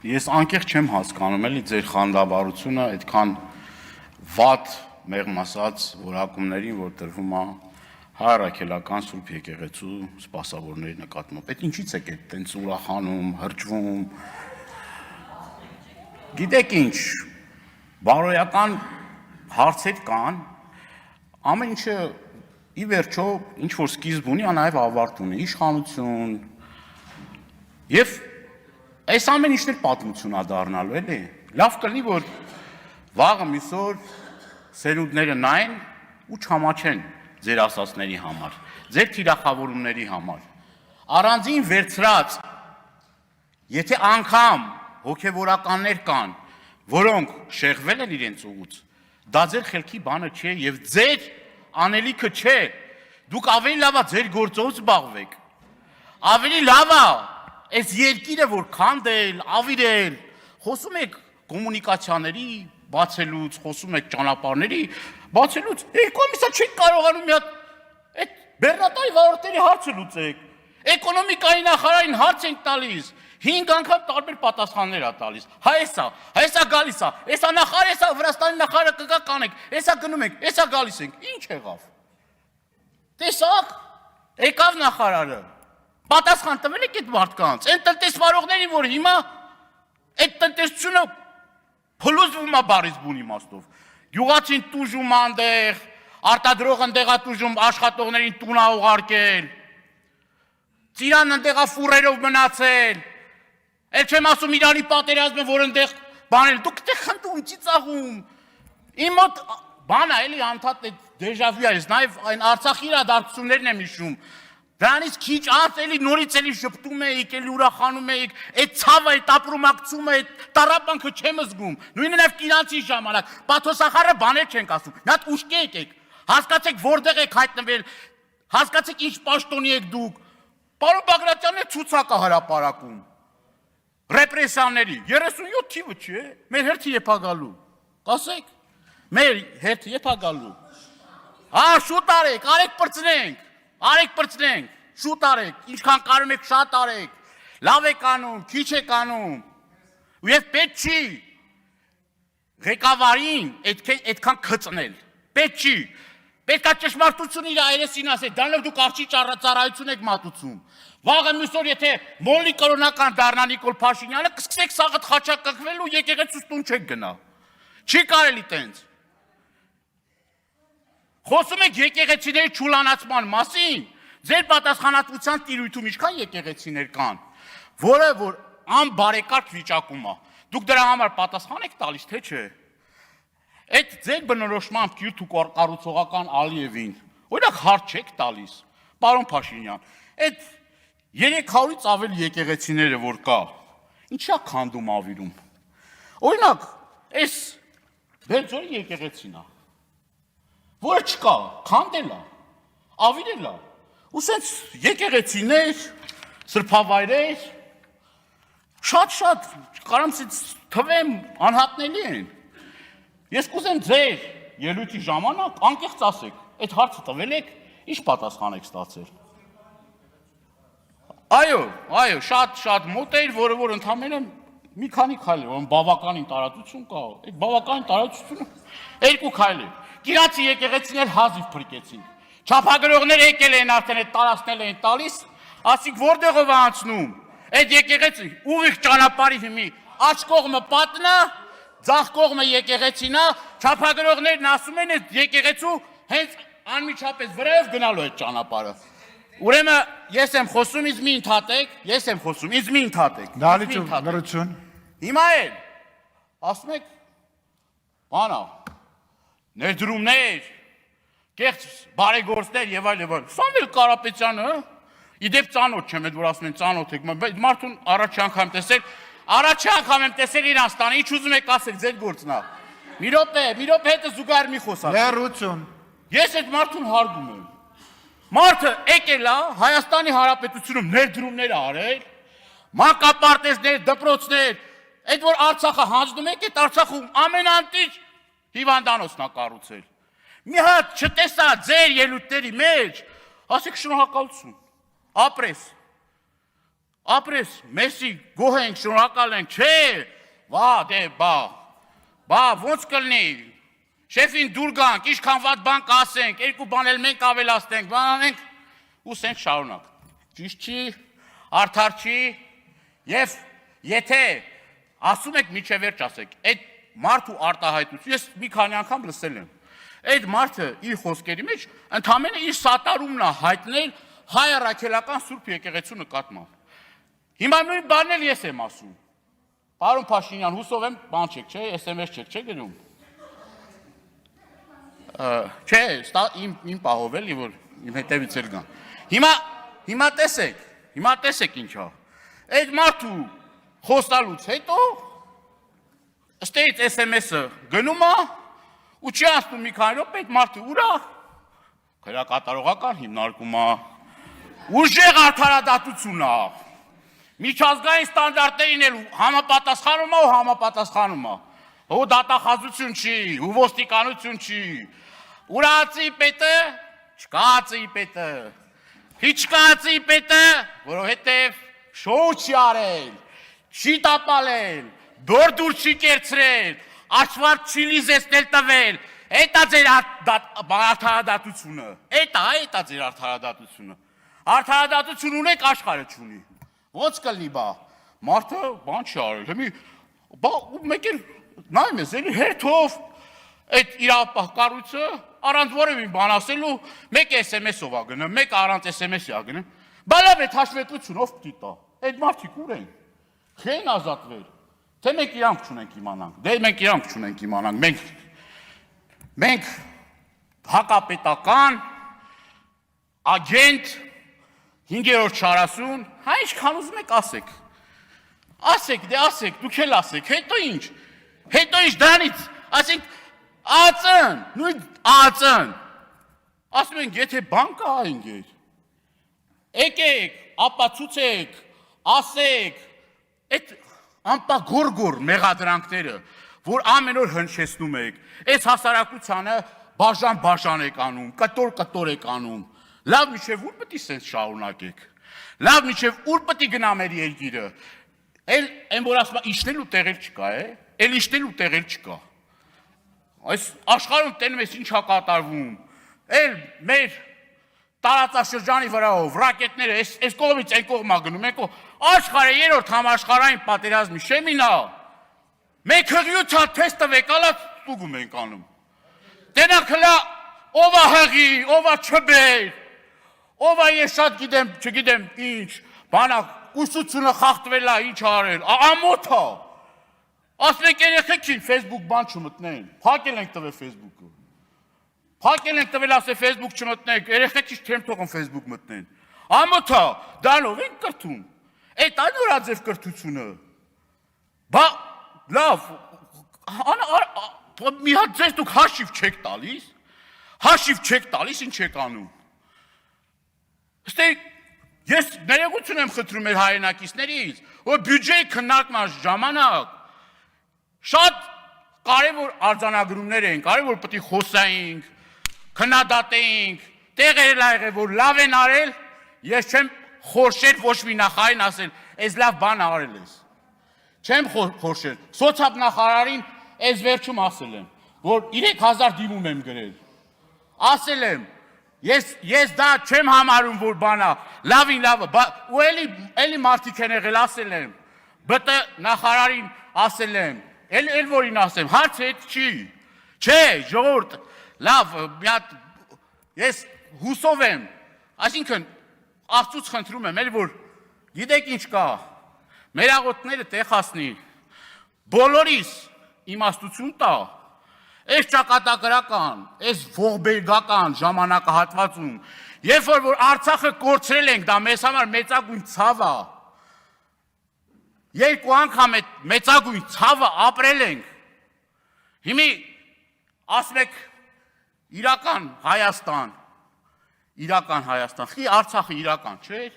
Ես անկեղծ չեմ հասկանում, էլի ձեր խանդավառությունը այդքան վատ մեղմ ասած որակումներին, որ տրվում է հայրաքելական Սուրբ եկեղեցու սպասավորների նկատմամբ։ Այդ ինչից եք այդ տենց ուրախանում, հրճվում։ Գիտեք ինչ, բարոյական հարցեր կան, ամեն ինչը ի վերջո ինչ որ սկիզբ ունի, նաև ավարտ ունի, իշխանություն։ Եվ այս ամեն ինչն էլ պատմություն է դառնալու, էլի։ Լավ կլինի, որ վաղը միսօր սերունդները նայեն ու չհամաչեն ձեր ասածների համար, ձեր թիրախավորումների համար։ Առանձին վերցրած, եթե անգամ հոգևորականներ կան, որոնք շեղվել են իրենց ուղուց, դա ձեր խելքի բանը չէ եւ ձեր անելիքը չէ։ Դուք ավելի լավ է ձեր գործով զբաղվեք։ Ավելի լավ է այս երկիրը որ քանդել, ավիրել, խոսում եք կոմունիկացիաների բացելուց, խոսում եք ճանապարհների բացելուց, կոմիսա չեք կարողանում մի հատ այդ բեռնատարի վարորդների հարցը լուծեք։ Էկոնոմիկայի նախարարին հարց ենք տալիս, 5 անգամ տարբեր պատասխաններ է տալիս։ Հեսա գալիս է, հեսա նախարար, հեսա Վրաստանի նախարարը կգա կանեք, հեսա գնում ենք, հեսա գալիս ենք։ Ինչ եղավ։ Տեսակ, եկավ նախարարը։ Պատասխան տվել եք այդ մարդկանց, այն տնտեսվարողներին, որ հիմա այդ տնտեսությունը փլուզվում է բարից բուն իմաստով։ Գյուղացին տուժում անդեղ, արտադրող ընդեղա տուժում աշխատողներին տուն է ուղարկել։ Ծիրան ընդեղա ֆուրերով մնացել։ Էլ չեմ ասում Իրանի պատերազմը, որ ընդեղ բանել, դուք դե խնդում, չի ծաղում։ Իմ մոտ բան է, էլի անդադ այդ դեժավյու է, ես նաև այն Արցախի իրադարձություններն եմ հիշում։ Դրանից քիչ անց էլի նորից էլի շփտում էիք, էլի ուրախանում էիք, այդ ցավը, այդ ապրումակցումը, այդ տառապանքը չեմ զգում։ Նույնը նաև կինանցի ժամանակ, պաթոսախարը բաներ չենք ասում։ Մի հատ ուշքի եկեք, հասկացեք որտեղ եք հայտնվել, հասկացեք ինչ պաշտոնի եք դուք։ Պարոն Բագրատյանն է ցուցակ է հրապարակում։ Ռեպրեսիաների 37 թիվը չէ, մեր հերթը եփա գալու։ Կասեք, մեր հերթը եփա գալու։ Շուտ արեք, արեք պրծնենք, շուտ արեք, ինչքան կարում եք շատ արեք, լավ եք անում, քիչ եք անում, և պետք չի ղեկավարին այդքան քծնել, պետք չի, պետք է ճշմարտություն իր այրեսին ասել, դրանով դուք արջի ծառայություն եք մատուցում, վաղը մյուսօր եթե մոլի կրոնական դառնա Նիկոլ Փաշինյանը, կսկսեք սաղդ խաչակղվել ու եկեղեցուց տուն չեք գնա, չի կարելի տենց։ Խոսում եք եկեղեցիների չուլանացման մասին, ձեր պատասխանատվության տիրույթում ինչքան եկեղեցիներ կան, որը որ անբարեկարգ վիճակում է, դուք դրա համար պատասխան եք տալիս, թե չէ։ Այդ ձեր բնորոշմամբ կիրթ ու կառուցողական Ալիևին, օրինակ հարց չեք տալիս, պարոն Փաշինյան, այդ 300-ից ավելի եկեղեցիները որ կա, ինչա քանդում ավիրում։ Օրինակ, այս Բերձորի եկեղեցին է, որը չկա, քանդել է, ավիրել է, ու սենց եկեղեցիներ, սրբավայրեր, շատ, կարամ սենց թվեմ անհատնելի են։ Ես կուզեմ ձեր ելույթի ժամանակ անկեղծ ասեք, այդ հարցը տվել եք, ինչ պատասխան եք ստացել։ Այո, շատ մոտ էր, որը որ ընդամենը մի քանի քայլ է, որ բավականին տարածություն կա, այդ բավականին տարածությունը 2 քայլ է։ Կիրացի եկեղեցիներ հազիվ փրկեցին։ Չափագրողներ եկել են արդեն այդ տարածքնել են տալիս, ասիկ որտեղով անցնում։ Այդ եկեղեցի ուղիղ ճանապարհի հիմի աջ կողմը պատն է, ձախ կողմը եկեղեցին է, չափագրողներն ասում են այդ եկեղեցու հենց անմիջապես վրայով գնալու այդ ճանապարհը։ Ուրեմն ես եմ խոսում, ինձ մի ընդհատեք, Լրություն։ Հիմա էլ ասում եք բանա ներդրումներ, կեղծ բարեգործներ եւ այլ։ Սամվել Կարապետյանը, իդեպ ծանոթ չեմ, այդ որ ասում են ծանոթ եք, մարդուն առաջի անգամ եմ տեսել իրանց տանը, ինչ ուզում եք ասեք ձեր գործն է։ Մի րոպե հետը զուգահեռ մի խոսակ։ Լրություն։ Ես այդ մարդուն հարգում եմ։ Մարդը եկել է Հայաստանի Հանրապետությունում ներդրումներ արել, մանկապարտեզներ, դպրոցներ, այդ որ Արցախը հանձնում եք, այդ Արցախում ամենանտիճ հիվանդանոցն է կառուցել։ Մի հատ չտեսա ձեր ելույթների մեջ, ասեք շնորհակալություն, ապրես։ ապրես, մեսի, գոհ ենք, շնորհակալ ենք, չէ, վա, դե, բա, ոնց կլինի, շեֆին դուր գանք, ինչքան վատ բան կասենք, երկու բան էլ մենք ավելացնենք, բանանենք, ու սենց շարունակ, ճիշտ չի, արդար չի, և եթե ասում եք միջև վերջ ասեք, այդ մարդու արտահայտություն, ես մի քանի անգամ լսել եմ, այդ մարդը իր խոսքերի մեջ ընդամենը իր սատարումն է հայտնել հայ առաքելական Սուրբ եկեղեցու նկատմամբ։ Հիմա նույն բանն էլ ես եմ ասում։ Պարոն Փաշինյան, հուսով եմ, բան չեք, չէ, SMS չեք, չէ գնում։ Չէ, իմ պահով էլի, որ իմ հետևից էլ գան։ Հիմա տեսեք ինչ է։ Այդ մարդու խոսալուց հետո ըստեից SMS-ը գնում է ու չի ասում մի քանի րոպե այդ մարդը ուր է։ Քրեակատարողական հիմնարկում է։ Ուժեղ արդարադատություն է։ Միջազգային ստանդարտներին էլ համապատասխանում է։ Ու դատախազություն չի, ու ոստիկանություն չի։ Ուրացի պետը, չկացի պետը։ Չկացի պետը, որովհետև շոու չի արել, չի տապալել, դուր չի կերցրել, աշխարհ չի լիզեցնել տվել։ Էտա ձեր արդարադատությունը։ Էտա ձեր արդարադատությունը։ Արդարադատություն ունեք, աշխարհը չունի։ Ոնց կլինի բա։ Մարդը բան չի արել։ Մեկ էլ նայում ես, էլի հերթով այդ իրապահ կառույցը առանց որևէ բան ասելու մեկ SMS-ով է գնում, մեկ առանց SMS-ի է գնում։ Բա լավ է հաշվետվություն ով պիտի տա։ Այդ մարդիկ ուր են։ Չեն ազատվել։ Թե մենք իրանք չունենք իմանանք։ Դե մենք իրանք չունենք իմանանք։ Մենք հակապետական ագենտ 5-րդ 40, հա ինչքան ուզում եք ասեք։ Ասեք, դուք էլ ասեք, հետո ինչ դրանից, ասենք ԱԾ-ն, նույն ԱԾ-ն, ասում ենք, եթե բան կա այնգեր, եկեք, ապացուցեք, ասեք, այդ անպագորգոր մեղադրանքները, որ ամեն օր հնչեցնում եք, այս հասարակությանը բաժան եք անում, կտոր եք անում, լավ միջև ուր պտի սենց շարունակեք, լավ միջև ուր պտի գնա մեր երկիրը, են որ ասում իջնելու տեղեր չկա, իջնելու տեղեր չկա, այս աշխարհում տենում ես ինչ կատարվում, մեր տարածաշրջանի վրայով, ռակետները, այս կողմից այն կողմա գնում, աշխարհը երրորդ համաշխարհային պատերազմի շեմին է, մենք հղիութա թեստ տվեք, ալա ստուգում ենք անում, տենակ հլա ով է հղի, ով է չբեր, ով է ես շատ գիտեմ, չգիտեմ ինչ, բանակ, ուսությունը խախտվել է, ինչ արել, ամոթ է, ասում եք երեխեքին Facebook բան չմտնեն, փակել ենք տվել Facebook-ը, փակել ենք տվել ասել Facebook չմտնենք, երեխեքից չեմ թողում Facebook մտնեն, ամոթ է, դրանով ենք կրթում, այդ այն նորաձև կրթությունը, բա լավ, մի հատ ձեզ դուք հաշիվ չեք տալիս, ինչ եք անում, ստե ես ներողություն եմ խնդրում մեր հայրենակիցներից, որ բյուջեի քննարկման ժամանակ շատ կարևոր արձանագրումներ են, կարևոր պետք է խոսայինք, քննադատեինք, տեղեր եղել, որ լավ են արել, ես չեմ խորշել ոչ մի նախարարին ասել, այս լավ բան արել ես։ Չեմ խորշել, սոցիալ նախարարին այս վերջում ասել եմ, որ 3000 դիմում եմ գրել։ Ասել եմ, ես դա չեմ համարում, որ բանա, լավին լավը, ու էլի մարդիկ են եղել, ասել եմ, ԲՏ նախարարին ասել եմ, էլ որին ասեմ, հարցը հետ չի, չէ, ժողովուրդ, լավ, մի հատ, ես հուսով եմ, այսինքն, Աստծուց խնդրում եմ, էլ որ գիտեք ինչ կա, մեր աղոթները տեխասնի, բոլորիս իմաստություն տա, այս ճակատագրական, այս ողբերգական ժամանակահատվածում, երբ որ Արցախը կորցրել ենք, դա մեզ համար մեծագույն ցավ է, երկու անգամ այդ մեծագույն ցավը ապրել ենք, հիմի ասում եք իրական Հայաստան, խի Արցախը իրական չէր,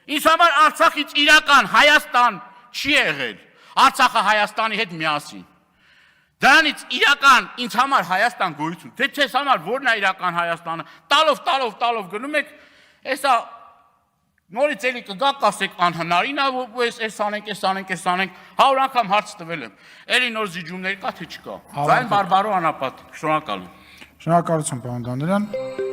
ինձ համար Արցախից իրական Հայաստան չի եղել, Արցախը Հայաստանի հետ միասին, դրանից իրական ինձ համար Հայաստան գոյություն, թե չես համար որն է իրական Հայաստանը, տալով գնում եք, այսա Նորից էլի կգաք, ասեք անհնարին է, որ այս անենք, 100 անգամ հարց տվել եմ։ Էլի նոր զիջումներ կա թե չկա։ Ձայն բարբարո անապատ։ Շնորհակալ եմ։ Շնորհակալություն, պարոն Դանիելյան։